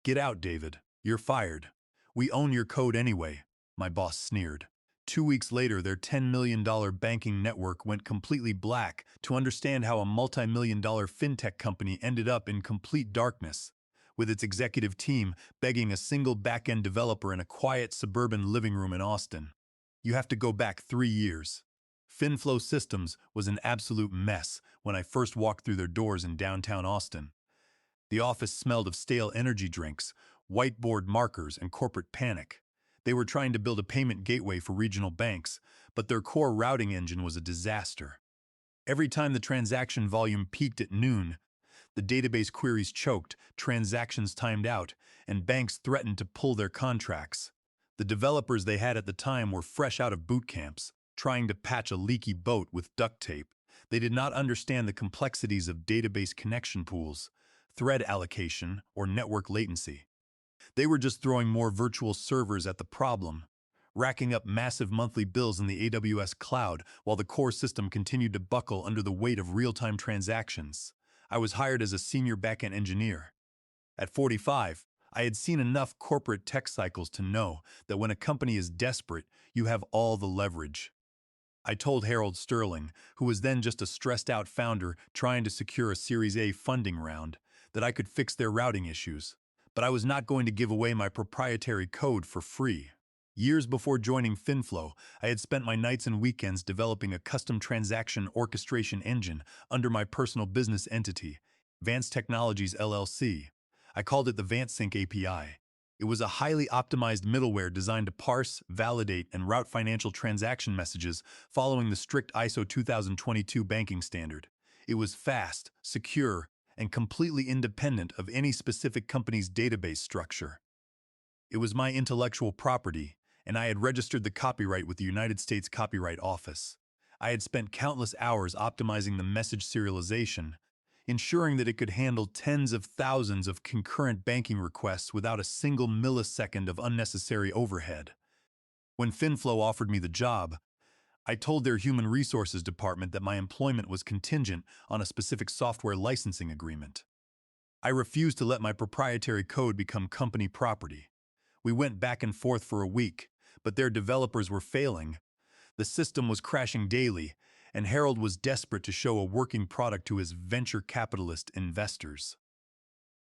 Get out, David. You're fired. We own your code anyway, my boss sneered. 2 weeks later, their $10 million banking network went completely black to understand how a multi-million-dollar fintech company ended up in complete darkness, with its executive team begging a single back-end developer in a quiet suburban living room in Austin. You have to go back 3 years. FinFlow Systems was an absolute mess when I first walked through their doors in downtown Austin. The office smelled of stale energy drinks, whiteboard markers, and corporate panic. They were trying to build a payment gateway for regional banks, but their core routing engine was a disaster. Every time the transaction volume peaked at noon, the database queries choked, transactions timed out, and banks threatened to pull their contracts. The developers they had at the time were fresh out of boot camps, trying to patch a leaky boat with duct tape. They did not understand the complexities of database connection pools, thread allocation, or network latency. They were just throwing more virtual servers at the problem, racking up massive monthly bills in the AWS cloud while the core system continued to buckle under the weight of real-time transactions. I was hired as a senior backend engineer. At 45, I had seen enough corporate tech cycles to know that when a company is desperate, you have all the leverage. I told Harold Sterling, who was then just a stressed-out founder trying to secure a Series A funding round, that I could fix their routing issues, but I was not going to give away my proprietary code for free. Years before joining FinFlow, I had spent my nights and weekends developing a custom transaction orchestration engine under my personal business entity, Vance Technologies LLC. I called it the VanceSync API. It was a highly optimized middleware designed to parse, validate, and route financial transaction messages following the strict ISO 2022 banking standard. It was fast, secure, and completely independent of any specific company's database structure. It was my intellectual property, and I had registered the copyright with the United States Copyright Office. I had spent countless hours optimizing the message serialization, ensuring that it could handle tens of thousands of concurrent banking requests without a single millisecond of unnecessary overhead. When FinFlow offered me the job, I told their human resources department that my employment was contingent on a specific software licensing agreement. I refused to let my proprietary code become company property. We went back and forth for a week, but their developers were failing. The system was crashing daily, and Harold was desperate to show a working product to his venture capitalist investors.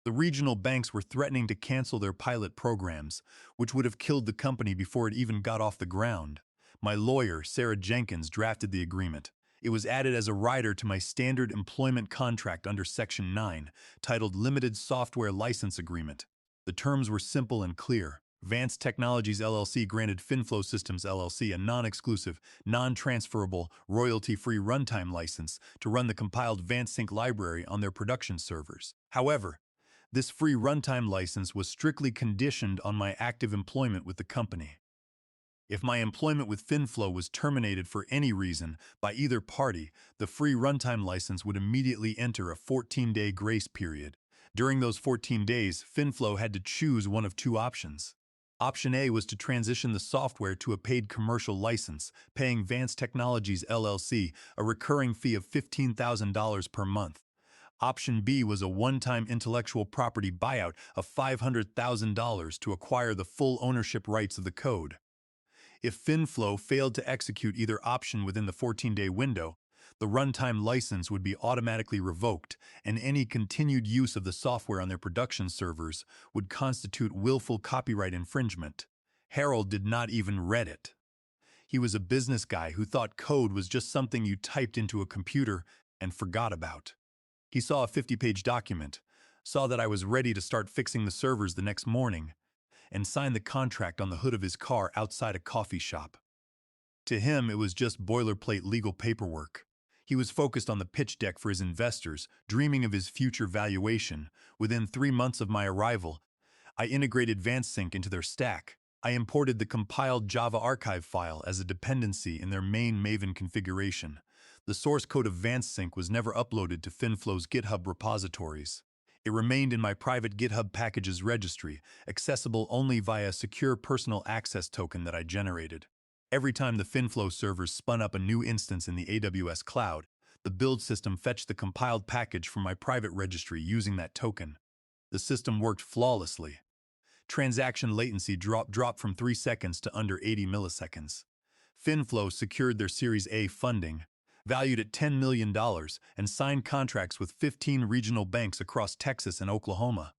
The regional banks were threatening to cancel their pilot programs, which would have killed the company before it even got off the ground. My lawyer, Sarah Jenkins, drafted the agreement. It was added as a rider to my standard employment contract under Section 9, titled Limited Software License Agreement. The terms were simple and clear. Vance Technologies LLC granted FinFlow Systems LLC a non-exclusive, non-transferable, royalty-free runtime license to run the compiled VanceSync library on their production servers. However, this free runtime license was strictly conditioned on my active employment with the company. If my employment with FinFlow was terminated for any reason by either party, the free runtime license would immediately enter a 14-day grace period. During those 14 days, FinFlow had to choose one of two options. Option A was to transition the software to a paid commercial license, paying Vance Technologies LLC a recurring fee of $15,000 per month. Option B was a one-time intellectual property buyout of $500,000 to acquire the full ownership rights of the code. If FinFlow failed to execute either option within the 14-day window, the runtime license would be automatically revoked, and any continued use of the software on their production servers would constitute willful copyright infringement. Harold did not even read it. He was a business guy who thought code was just something you typed into a computer and forgot about. He saw a 50-page document, saw that I was ready to start fixing the servers the next morning, and signed the contract on the hood of his car outside a coffee shop. To him, it was just boilerplate legal paperwork. He was focused on the pitch deck for his investors, dreaming of his future valuation. Within 3 months of my arrival, I integrated VanceSync into their stack. I imported the compiled Java archive file as a dependency in their main Maven configuration. The source code of VanceSync was never uploaded to FinFlow's GitHub repositories. It remained in my private GitHub packages registry, accessible only via a secure personal access token that I generated. Every time the FinFlow servers spun up a new instance in the AWS cloud, the build system fetched the compiled package from my private registry using that token. The system worked flawlessly. Transaction latency dropped from 3 seconds to under 80 milliseconds. FinFlow secured their Series A funding, valued at $10 million, and signed contracts with 15 regional banks across Texas and Oklahoma.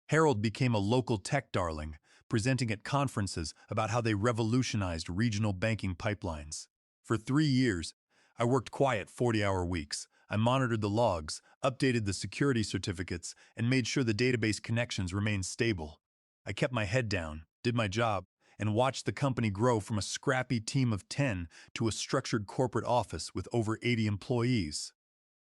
Harold became a local tech darling, presenting at conferences about how they revolutionized regional banking pipelines. For 3 years, I worked quiet 40-hour weeks. I monitored the logs, updated the security certificates, and made sure the database connections remained stable. I kept my head down, did my job, and watched the company grow from a scrappy team of 10 to a structured corporate office with over 80 employees.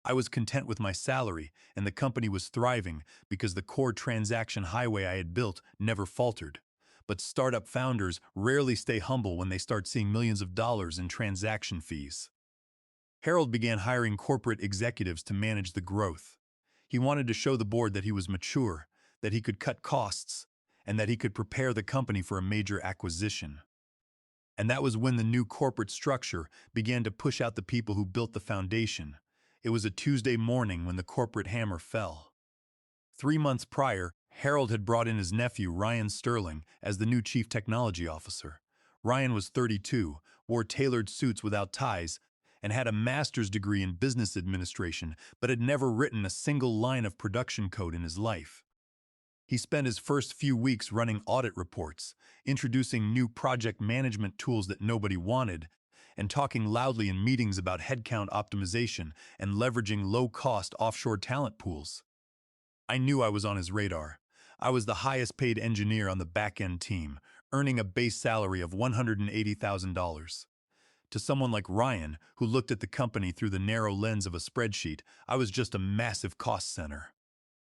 I was content with my salary, and the company was thriving because the core transaction highway I had built never faltered. But startup founders rarely stay humble when they start seeing millions of dollars in transaction fees. Harold began hiring corporate executives to manage the growth. He wanted to show the board that he was mature, that he could cut costs, and that he could prepare the company for a major acquisition. And that was when the new corporate structure began to push out the people who built the foundation. It was a Tuesday morning when the corporate hammer fell. 3 months prior, Harold had brought in his nephew, Ryan Sterling, as the new chief technology officer. Ryan was 32, wore tailored suits without ties, and had a master's degree in business administration, but had never written a single line of production code in his life. He spent his first few weeks running audit reports, introducing new project management tools that nobody wanted, and talking loudly in meetings about headcount optimization and leveraging low-cost offshore talent pools. I knew I was on his radar. I was the highest-paid engineer on the back-end team, earning a base salary of $180,000. To someone like Ryan, who looked at the company through the narrow lens of a spreadsheet, I was just a massive cost center.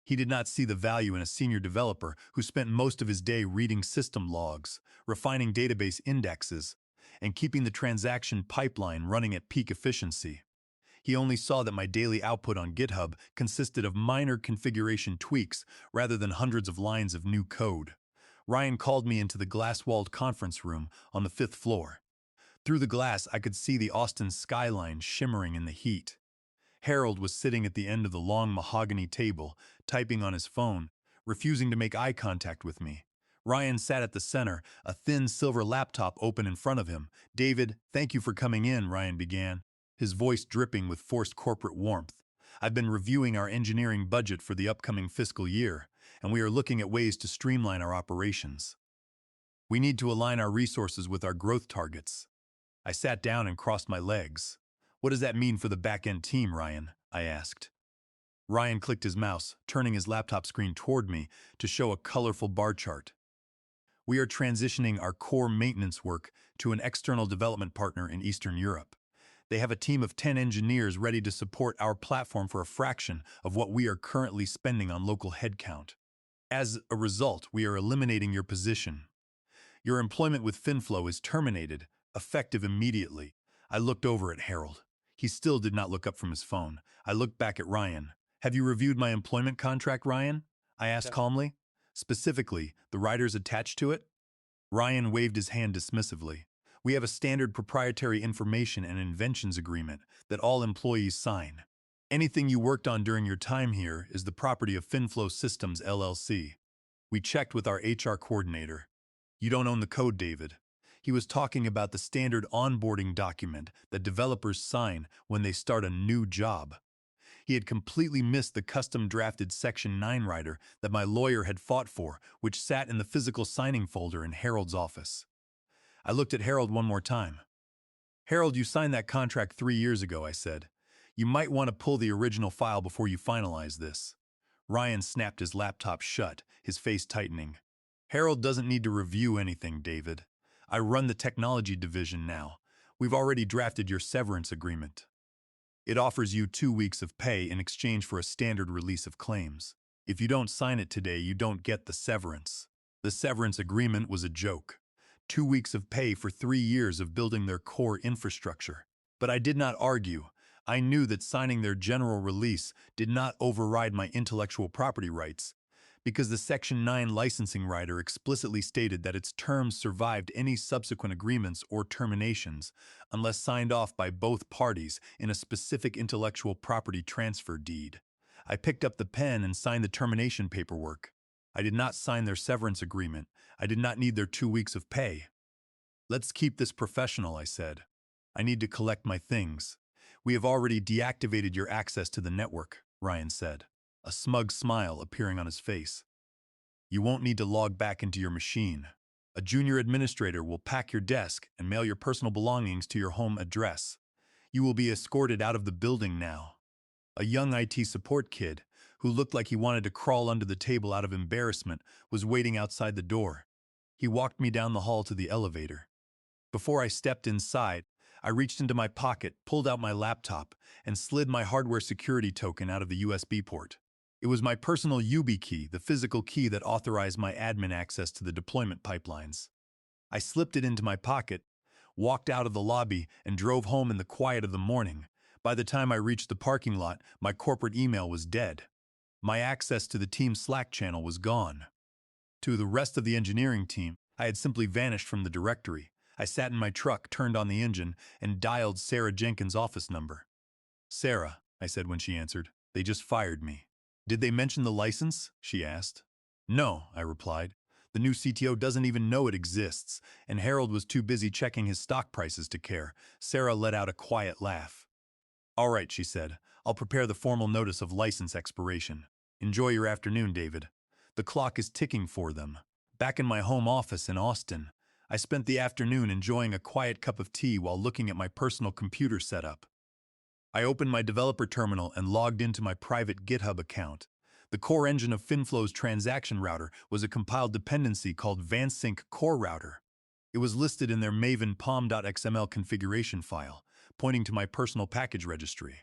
He did not see the value in a senior developer who spent most of his day reading system logs, refining database indexes, and keeping the transaction pipeline running at peak efficiency. He only saw that my daily output on GitHub consisted of minor configuration tweaks rather than hundreds of lines of new code. Ryan called me into the glass-walled conference room on the 5th floor. Through the glass, I could see the Austin skyline shimmering in the heat. Harold was sitting at the end of the long mahogany table, typing on his phone, refusing to make eye contact with me. Ryan sat at the center, a thin silver laptop open in front of him. "David, thank you for coming in," Ryan began, his voice dripping with forced corporate warmth. "I've been reviewing our engineering budget for the upcoming fiscal year, and we are looking at ways to streamline our operations. We need to align our resources with our growth targets." I sat down and crossed my legs. "What does that mean for the back-end team, Ryan?" I asked. Ryan clicked his mouse, turning his laptop screen toward me to show a colorful bar chart. "We are transitioning our core maintenance work to an external development partner in Eastern Europe. They have a team of 10 engineers ready to support our platform for a fraction of what we are currently spending on local headcount. As a result, we are eliminating your position. Your employment with FinFlow is terminated, effective immediately." I looked over at Harold. He still did not look up from his phone. I looked back at Ryan. "Have you reviewed my employment contract, Ryan?" I asked calmly. "Specifically, the riders attached to it?" Ryan waved his hand dismissively. "We have a standard proprietary information and inventions agreement that all employees sign. Anything you worked on during your time here is the property of FinFlow Systems, LLC. We checked with our HR coordinator. You don't own the code, David." He was talking about the standard onboarding document that developers sign when they start a new job. He had completely missed the custom-drafted Section 9 rider that my lawyer had fought for, which sat in the physical signing folder in Harold's office. I looked at Harold one more time. "Harold, you signed that contract 3 years ago," I said. "You might want to pull the original file before you finalize this." Ryan snapped his laptop shut, his face tightening. "Harold doesn't need to review anything, David. I run the technology division now. We've already drafted your severance agreement. It offers you 2 weeks of pay in exchange for a standard release of claims. If you don't sign it today, you don't get the severance." The severance agreement was a joke. 2 weeks of pay for 3 years of building their core infrastructure. But I did not argue. I knew that signing their general release did not override my intellectual property rights, because the Section 9 licensing rider explicitly stated that its terms survived any subsequent agreements or terminations unless signed off by both parties in a specific intellectual property transfer deed. I picked up the pen and signed the termination paperwork. I did not sign their severance agreement. I did not need their 2 weeks of pay. Let's keep this professional, I said. I need to collect my things. We have already deactivated your access to the network, Ryan said, a smug smile appearing on his face. You won't need to log back into your machine. A junior administrator will pack your desk and mail your personal belongings to your home address. You will be escorted out of the building now. A young IT support kid, who looked like he wanted to crawl under the table out of embarrassment, was waiting outside the door. He walked me down the hall to the elevator. Before I stepped inside, I reached into my pocket, pulled out my laptop, and slid my hardware security token out of the USB port. It was my personal UB key, the physical key that authorized my admin access to the deployment pipelines. I slipped it into my pocket, walked out of the lobby, and drove home in the quiet of the morning. By the time I reached the parking lot, my corporate email was dead. My access to the team's Slack channel was gone. To the rest of the engineering team, I had simply vanished from the directory. I sat in my truck, turned on the engine, and dialed Sarah Jenkins' office number. Sarah, I said when she answered, they just fired me. Did they mention the license? She asked. No, I replied. The new CTO doesn't even know it exists, and Harold was too busy checking his stock prices to care. Sarah let out a quiet laugh. All right, she said. I'll prepare the formal notice of license expiration. Enjoy your afternoon, David. The clock is ticking for them. Back in my home office in Austin, I spent the afternoon enjoying a quiet cup of tea while looking at my personal computer setup. I opened my developer terminal and logged into my private GitHub account. The core engine of FinFlow's transaction router was a compiled dependency called VanSync Core Router. It was listed in their Maven pom.xml configuration file, pointing to my personal package registry.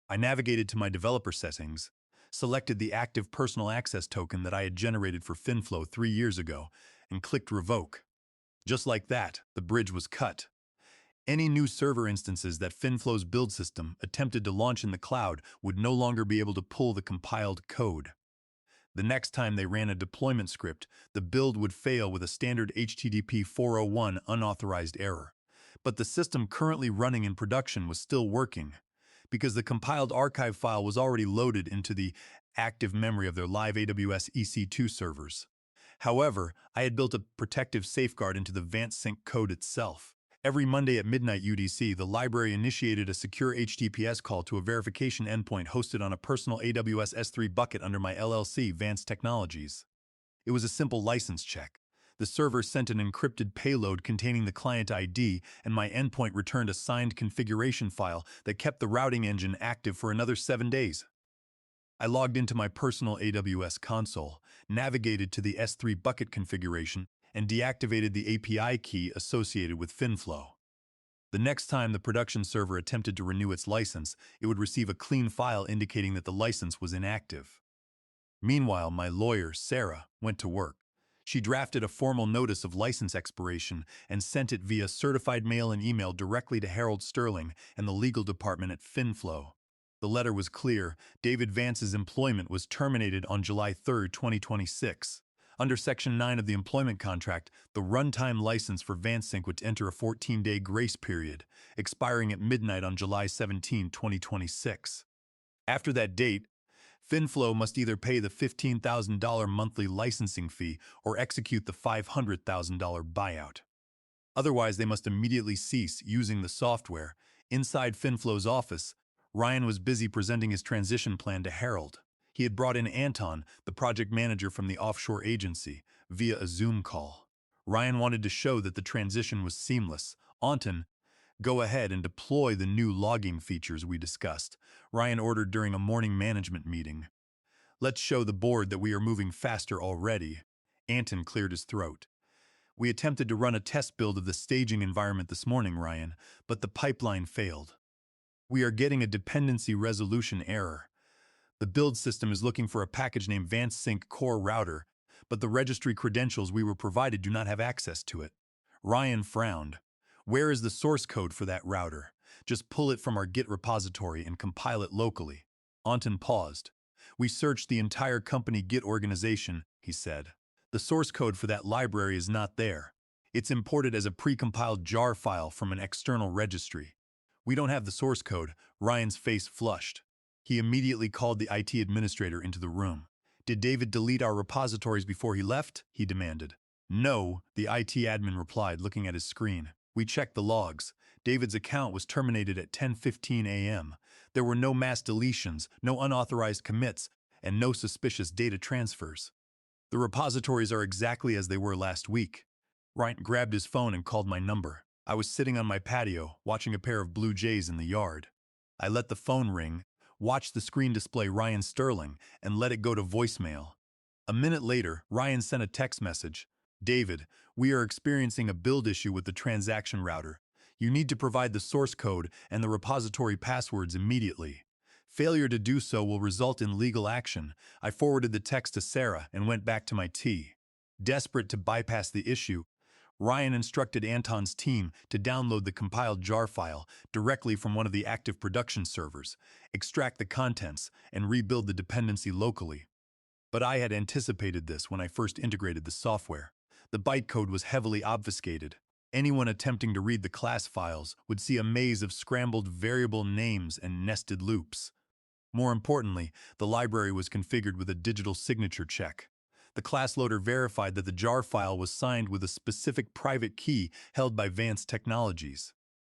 I navigated to my developer settings, selected the active personal access token that I had generated for FinFlow 3 years ago, and clicked Revoke. Just like that, the bridge was cut. Any new server instances that FinFlow's build system attempted to launch in the cloud would no longer be able to pull the compiled code. The next time they ran a deployment script, the build would fail with a standard HTTP 401 unauthorized error. But the system currently running in production was still working, because the compiled archive file was already loaded into the active memory of their live AWS EC2 servers. However, I had built a protective safeguard into the VanSync code itself. Every Monday at midnight UTC, the library initiated a secure HTTPS call to a verification endpoint hosted on a personal AWS S3 bucket under my LLC, Vance Technologies. It was a simple license check. The server sent an encrypted payload containing the client ID, and my endpoint returned a signed configuration file that kept the routing engine active for another 7 days. I logged into my personal AWS console, navigated to the S3 bucket configuration, and deactivated the API key associated with FinFlow. The next time the production server attempted to renew its license, it would receive a clean file indicating that the license was inactive. Meanwhile, my lawyer, Sarah, went to work. She drafted a formal notice of license expiration and sent it via certified mail and email directly to Harold Sterling and the legal department at FinFlow. The letter was clear. David Vance's employment was terminated on July 3, 2026. Under Section 9 of the employment contract, the runtime license for VanSync would enter a 14-day grace period, expiring at midnight on July 17, 2026. After that date, FinFlow must either pay the $15,000 monthly licensing fee or execute the $500,000 buyout. Otherwise, they must immediately cease using the software. Inside FinFlow's office, Ryan was busy presenting his transition plan to Harold. He had brought in Anton, the project manager from the offshore agency, via a Zoom call. Ryan wanted to show that the transition was seamless. Anton, go ahead and deploy the new logging features we discussed, Ryan ordered during a morning management meeting. Let's show the board that we are moving faster already. Anton cleared his throat. We attempted to run a test build of the staging environment this morning, Ryan, but the pipeline failed. We are getting a dependency resolution error. The build system is looking for a package named VanSync Core Router, but the registry credentials we were provided do not have access to it. Ryan frowned. Where is the source code for that router? Just pull it from our Git repository and compile it locally. Anton paused. We searched the entire company Git organization, he said. The source code for that library is not there. It's imported as a precompiled jar file from an external registry. We don't have the source code. Ryan's face flushed. He immediately called the IT administrator into the room. Did David delete our repositories before he left? He demanded. No, the IT admin replied, looking at his screen. We checked the logs. David's account was terminated at 10:15 a.m. There were no mass deletions, no unauthorized commits, and no suspicious data transfers. The repositories are exactly as they were last week. Ryan grabbed his phone and called my number. I was sitting on my patio, watching a pair of blue jays in the yard. I let the phone ring, watched the screen display Ryan Sterling, and let it go to voicemail. A minute later, Ryan sent a text message. David, we are experiencing a build issue with the transaction router. You need to provide the source code and the repository passwords immediately. Failure to do so will result in legal action. I forwarded the text to Sarah and went back to my tea. Desperate to bypass the issue, Ryan instructed Anton's team to download the compiled jar file directly from one of the active production servers, extract the contents, and rebuild the dependency locally. But I had anticipated this when I first integrated the software. The bytecode was heavily obfuscated. Anyone attempting to read the class files would see a maze of scrambled variable names and nested loops. More importantly, the library was configured with a digital signature check. The class loader verified that the jar file was signed with a specific private key held by Vance Technologies.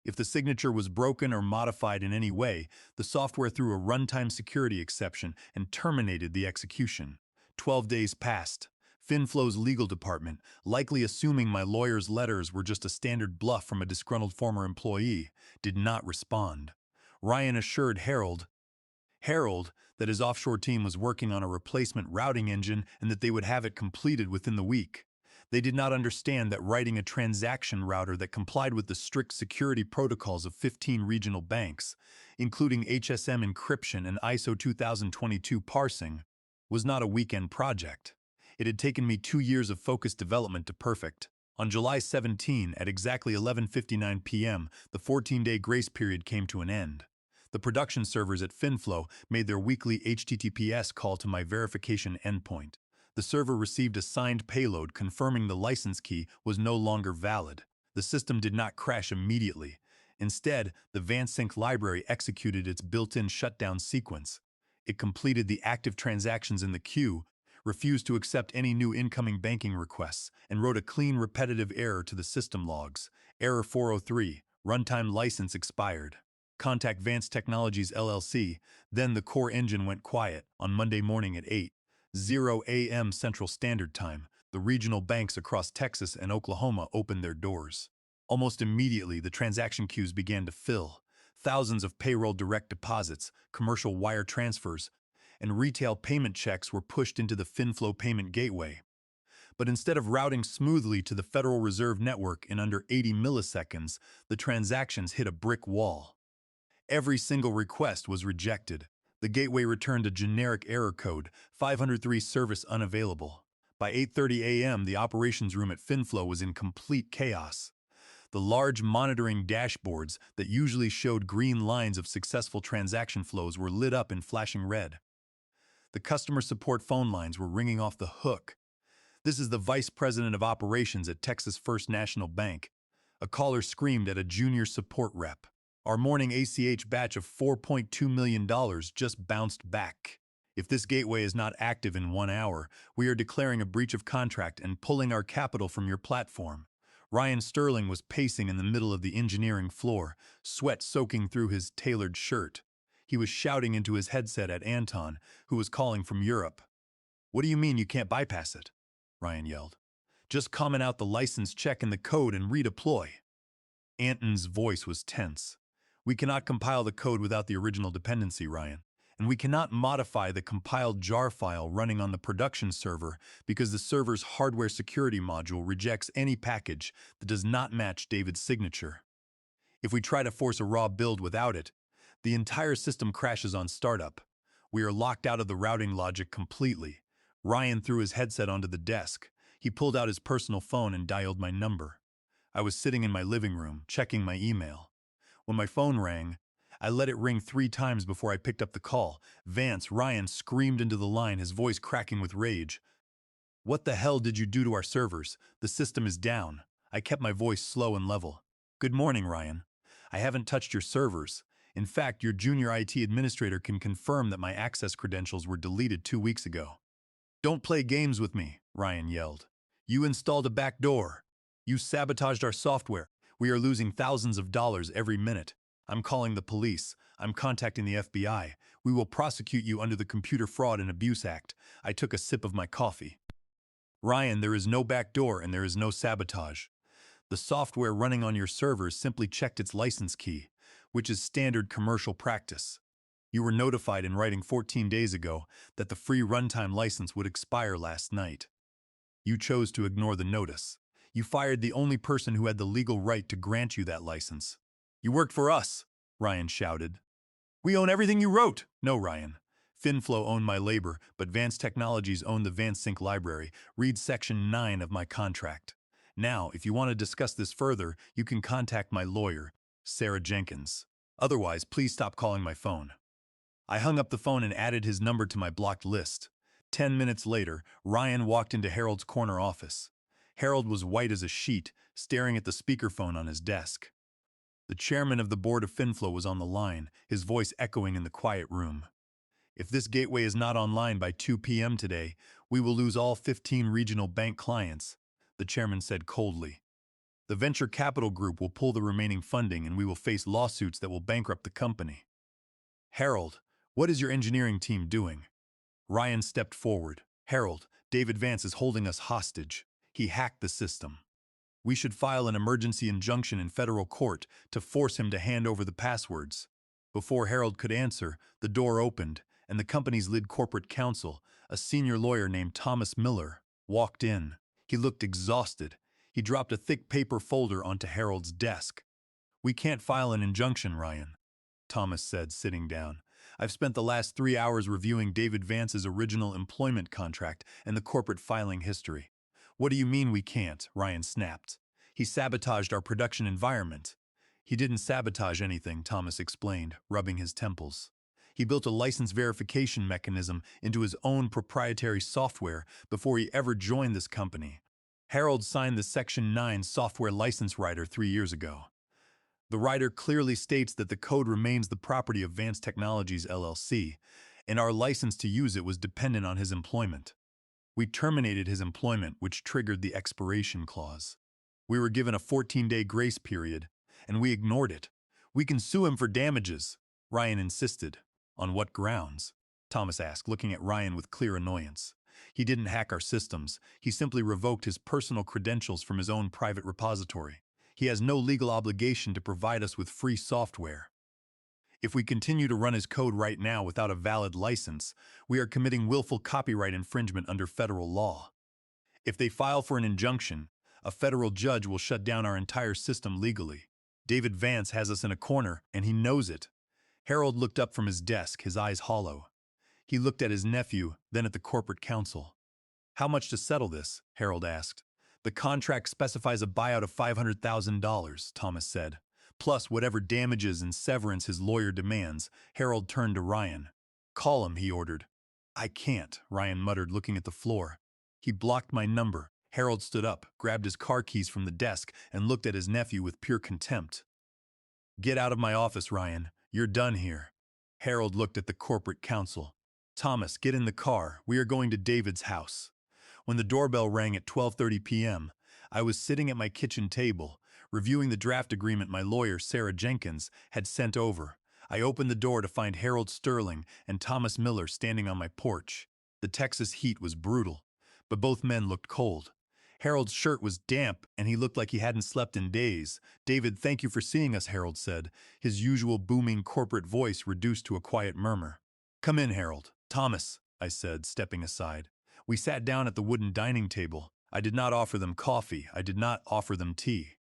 If the signature was broken or modified in any way, the software threw a runtime security exception and terminated the execution. 12 days passed. FinFlow's legal department, likely assuming my lawyer's letters were just a standard bluff from a disgruntled former employee, did not respond. Ryan assured Harold that his offshore team was working on a replacement routing engine and that they would have it completed within the week. They did not understand that writing a transaction router that complied with the strict security protocols of 15 regional banks, including HSM encryption and ISO 2022 parsing, was not a weekend project. It had taken me 2 years of focused development to perfect. On July 17, at exactly 11:59 p.m., the 14-day grace period came to an end. The production servers at FinFlow made their weekly HTTPS call to my verification endpoint. The server received a signed payload confirming the license key was no longer valid. The system did not crash immediately. Instead, the VanSync library executed its built-in shutdown sequence. It completed the active transactions in the queue, refused to accept any new incoming banking requests, and wrote a clean repetitive error to the system logs. Error 403, runtime license expired. Contact Vance Technologies LLC. Then the core engine went quiet. On Monday morning at 8:00 a.m. Central Standard Time, the regional banks across Texas and Oklahoma opened their doors. Almost immediately, the transaction queues began to fill. Thousands of payroll direct deposits, commercial wire transfers, and retail payment checks were pushed into the FinFlow payment gateway. But instead of routing smoothly to the Federal Reserve Network in under 80 milliseconds, the transactions hit a brick wall. Every single request was rejected. The gateway returned a generic error code, 503 service unavailable. By 8:30 a.m., the operations room at FinFlow was in complete chaos. The large monitoring dashboards that usually showed green lines of successful transaction flows were lit up in flashing red. The customer support phone lines were ringing off the hook. "This is the Vice President of Operations at Texas First National Bank." A caller screamed at a junior support rep. "Our morning ACH batch of $4.2 million just bounced back. If this gateway is not active in 1 hour, we are declaring a breach of contract and pulling our capital from your platform." Ryan Sterling was pacing in the middle of the engineering floor, sweat soaking through his tailored shirt. He was shouting into his headset at Anton, who was calling from Europe. "What do you mean you can't bypass it?" Ryan yelled. "Just comment out the license check in the code and redeploy." Anton's voice was tense. "We cannot compile the code without the original dependency, Ryan. And we cannot modify the compiled jar file running on the production server because the server's hardware security module rejects any package that does not match David's signature. If we try to force a raw build without it, the entire system crashes on startup. We are locked out of the routing logic completely." Ryan threw his headset onto the desk. He pulled out his personal phone and dialed my number. I was sitting in my living room, checking my email. When my phone rang, I let it ring 3 times before I picked up the call. Ryan screamed into the line, his voice cracking with rage. "What the hell did you do to our servers? The system is down." I kept my voice slow and level. "Good morning, Ryan. I haven't touched your servers. In fact, your junior IT administrator can confirm that my access credentials were deleted 2 weeks ago." Don't play games with me, Ryan yelled. You installed a backdoor. You sabotaged our software. We are losing thousands of dollars every minute. I'm calling the police. I'm contacting the FBI. We will prosecute you under the Computer Fraud and Abuse Act. I took a sip of my coffee. Ryan, there is no backdoor and there is no sabotage. The software running on your servers simply checked its license key, which is standard commercial practice. You were notified in writing 14 days ago that the free runtime license would expire last night. You chose to ignore the notice. You fired the only person who had the legal right to grant you that license. You worked for us, Ryan shouted. We own everything you wrote. No, Ryan. FinFlow owned my labor, but Vance Technologies owned the VanceSync library. Read Section 9 of my contract. Now, if you want to discuss this further, you can contact my lawyer, Sarah Jenkins. Otherwise, please stop calling my phone. I hung up the phone and added his number to my blocked list. 10 minutes later, Ryan walked into Harold's corner office. Harold was white as a sheet, staring at the speakerphone on his desk. The chairman of the board of FinFlow was on the line, his voice echoing in the quiet room. If this gateway is not online by 2 p.m. today, we will lose all 15 regional bank clients, the chairman said coldly. The venture capital group will pull the remaining funding and we will face lawsuits that will bankrupt the company. Harold, what is your engineering team doing? Ryan stepped forward. Harold, David Vance is holding us hostage. He hacked the system. We should file an emergency injunction in federal court to force him to hand over the passwords. Before Harold could answer, the door opened, and the company's lead corporate counsel, a senior lawyer named Thomas Miller, walked in. He looked exhausted. He dropped a thick paper folder onto Harold's desk. We can't file an injunction, Ryan, Thomas said, sitting down. I've spent the last 3 hours reviewing David Vance's original employment contract and the corporate filing history. What do you mean we can't? Ryan snapped. He sabotaged our production environment. He didn't sabotage anything, Thomas explained, rubbing his temples. He built a license verification mechanism into his own proprietary software before he ever joined this company. Harold signed the Section 9 software license rider 3 years ago. The rider clearly states that the code remains the property of Vance Technologies LLC, and our license to use it was dependent on his employment. We terminated his employment, which triggered the expiration clause. We were given a 14-day grace period, and we ignored it. We can sue him for damages, Ryan insisted. On what grounds? Thomas asked, looking at Ryan with clear annoyance. He didn't hack our systems. He simply revoked his personal credentials from his own private repository. He has no legal obligation to provide us with free software. If we continue to run his code right now without a valid license, we are committing willful copyright infringement under federal law. If they file for an injunction, a federal judge will shut down our entire system legally. David Vance has us in a corner, and he knows it. Harold looked up from his desk, his eyes hollow. He looked at his nephew, then at the corporate counsel. How much to settle this? Harold asked. The contract specifies a buyout of $500,000, Thomas said, plus whatever damages and severance his lawyer demands. Harold turned to Ryan. Call him, he ordered. I can't, Ryan muttered, looking at the floor. He blocked my number. Harold stood up, grabbed his car keys from the desk, and looked at his nephew with pure contempt. Get out of my office, Ryan. You're done here. Harold looked at the corporate counsel. Thomas, get in the car. We are going to David's house. When the doorbell rang at 12:30 p.m., I was sitting at my kitchen table, reviewing the draft agreement my lawyer, Sarah Jenkins, had sent over. I opened the door to find Harold Sterling and Thomas Miller standing on my porch. The Texas heat was brutal, but both men looked cold. Harold's shirt was damp, and he looked like he hadn't slept in days. David, thank you for seeing us, Harold said, his usual booming corporate voice reduced to a quiet murmur. Come in, Harold. Thomas, I said, stepping aside. We sat down at the wooden dining table. I did not offer them coffee. I did not offer them tea.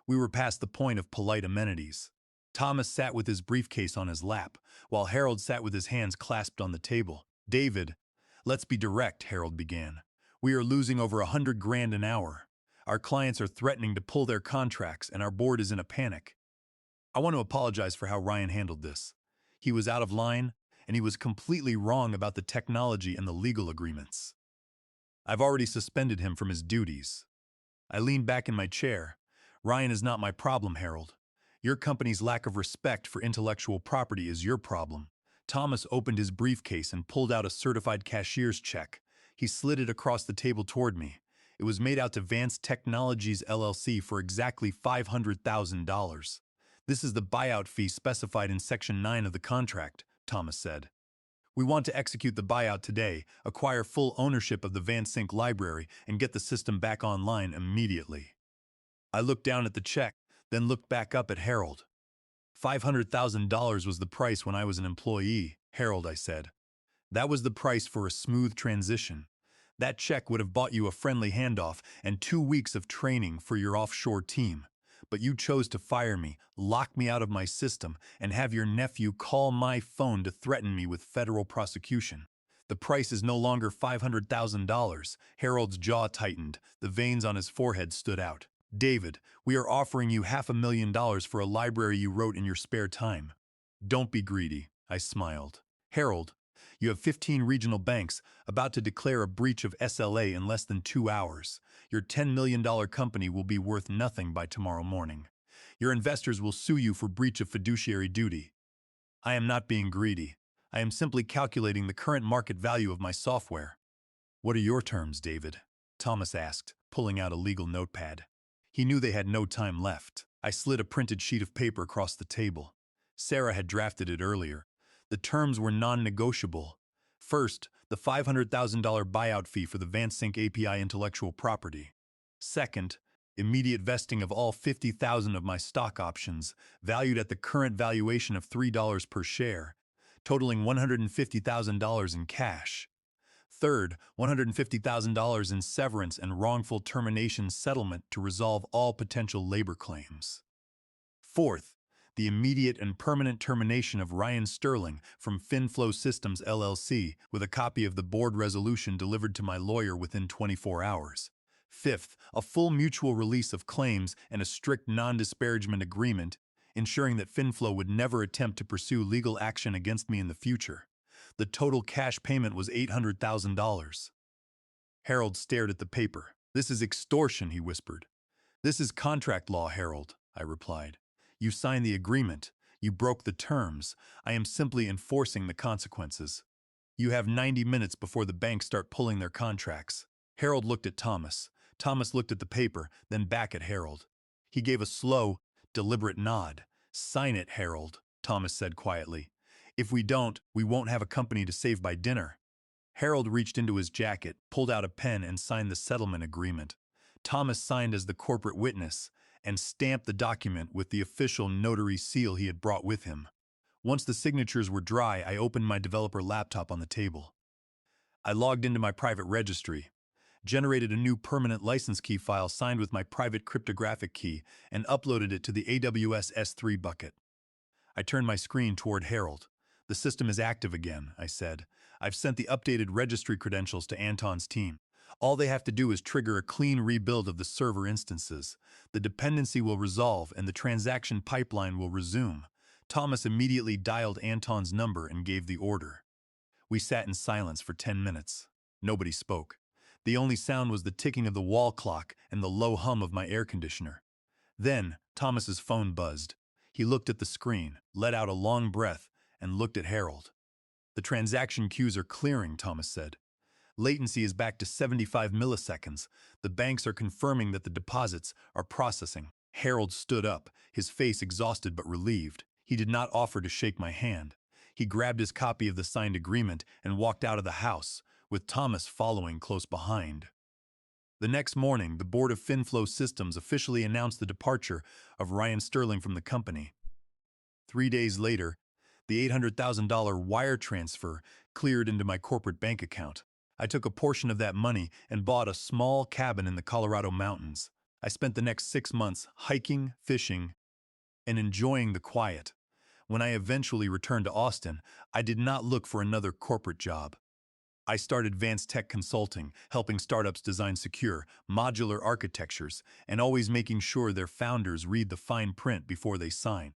We were past the point of polite amenities. Thomas sat with his briefcase on his lap, while Harold sat with his hands clasped on the table. David, let's be direct, Harold began. We are losing over $100,000 an hour. Our clients are threatening to pull their contracts, and our board is in a panic. I want to apologize for how Ryan handled this. He was out of line, and he was completely wrong about the technology and the legal agreements. I've already suspended him from his duties. I leaned back in my chair. Ryan is not my problem, Harold. Your company's lack of respect for intellectual property is your problem. Thomas opened his briefcase and pulled out a certified cashier's check. He slid it across the table toward me. It was made out to Vance Technologies LLC for exactly $500,000. This is the buyout fee specified in Section 9 of the contract, Thomas said. We want to execute the buyout today, acquire full ownership of the VanSync library, and get the system back online immediately. I looked down at the check, then looked back up at Harold. $500,000 was the price when I was an employee, Harold, I said. That was the price for a smooth transition. That check would have bought you a friendly handoff and 2 weeks of training for your offshore team. But you chose to fire me, lock me out of my system, and have your nephew call my phone to threaten me with federal prosecution. The price is no longer $500,000. Harold's jaw tightened. The veins on his forehead stood out. David, we are offering you $500,000 for a library you wrote in your spare time. Don't be greedy, I smiled. Harold, you have 15 regional banks about to declare a breach of SLA in less than 2 hours. Your $10 million company will be worth nothing by tomorrow morning. Your investors will sue you for breach of fiduciary duty. I am not being greedy. I am simply calculating the current market value of my software. What are your terms, David? Thomas asked, pulling out a legal notepad. He knew they had no time left. I slid a printed sheet of paper across the table. Sarah had drafted it earlier. The terms were non-negotiable. First, the $500,000 buyout fee for the VanSync API intellectual property. Second, immediate vesting of all 50,000 of my stock options, valued at the current valuation of $3 per share, totaling $150,000 in cash. Third, $150,000 in severance and wrongful termination settlement to resolve all potential labor claims. Fourth, the immediate and permanent termination of Ryan Sterling from FinFlow Systems LLC with a copy of the board resolution delivered to my lawyer within 24 hours. Fifth, a full mutual release of claims and a strict non-disparagement agreement, ensuring that FinFlow would never attempt to pursue legal action against me in the future. The total cash payment was $800,000. Harold stared at the paper. This is extortion, he whispered. This is contract law, Harold, I replied. You signed the agreement. You broke the terms. I am simply enforcing the consequences. You have 90 minutes before the banks start pulling their contracts. Harold looked at Thomas. Thomas looked at the paper, then back at Harold. He gave a slow, deliberate nod. Sign it, Harold, Thomas said quietly. If we don't, we won't have a company to save by dinner. Harold reached into his jacket, pulled out a pen, and signed the settlement agreement. Thomas signed as the corporate witness and stamped the document with the official notary seal he had brought with him. Once the signatures were dry, I opened my developer laptop on the table. I logged into my private registry, generated a new permanent license key file signed with my private cryptographic key, and uploaded it to the AWS S3 bucket. I turned my screen toward Harold. The system is active again, I said. I've sent the updated registry credentials to Anton's team. All they have to do is trigger a clean rebuild of the server instances. The dependency will resolve and the transaction pipeline will resume. Thomas immediately dialed Anton's number and gave the order. We sat in silence for 10 minutes. Nobody spoke. The only sound was the ticking of the wall clock and the low hum of my air conditioner. Then, Thomas's phone buzzed. He looked at the screen, let out a long breath, and looked at Harold. The transaction queues are clearing, Thomas said. Latency is back to 75 milliseconds. The banks are confirming that the deposits are processing. Harold stood up, his face exhausted but relieved. He did not offer to shake my hand. He grabbed his copy of the signed agreement and walked out of the house, with Thomas following close behind. The next morning, the board of FinFlow Systems officially announced the departure of Ryan Sterling from the company. 3 days later, the $800,000 wire transfer cleared into my corporate bank account. I took a portion of that money and bought a small cabin in the Colorado mountains. I spent the next 6 months hiking, fishing, and enjoying the quiet. When I eventually returned to Austin, I did not look for another corporate job. I started Vance Tech Consulting, helping startups design secure, modular architectures, and always making sure their founders read the fine print before they sign.